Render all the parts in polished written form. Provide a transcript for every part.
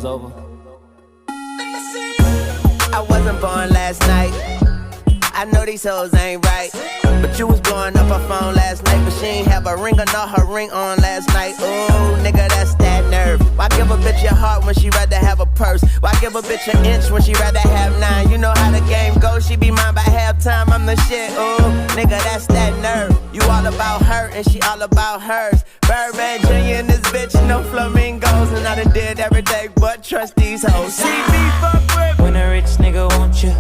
over. I wasn't born last night. I know these hoes ain't right. But you was blowing up her phone last night. But she ain't have a ring or not her ring on last night. Ooh, nigga, that's that nerve. Why give a bitch your heart when she rather have a purse? Why give a bitch an inch when she rather have 9? You know how the game goes, she be mine by halftime. I'm the shit, ooh, nigga, that's that nerve. You all about her and she all about hers. Birdman Jr. and this bitch, no flamingos. And I done did every day but trust these hoes. See me fuck with. When a rich nigga want you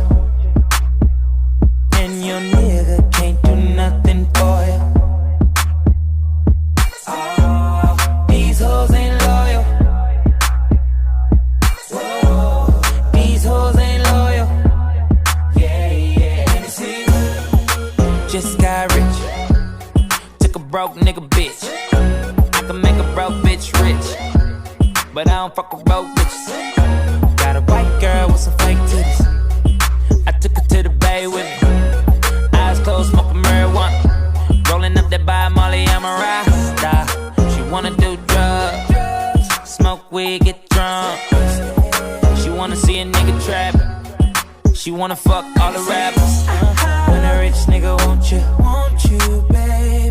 and your nigga can't do nothing for you. Oh, these hoes ain't loyal. Whoa, these hoes ain't loyal. Yeah, yeah. Let me see. Just got rich. Took a broke nigga bitch. I can make a broke bitch rich, but I don't fuck with broke bitches. Got a white girl with some fake titties. I took her to the bay with me. Eyes closed, smoking marijuana. Rolling up that by Molly, I'm a rasta. She wanna do drugs, smoke weed, get drunk. She wanna see a nigga trap. She wanna fuck all the rappers. When a rich nigga want you, baby.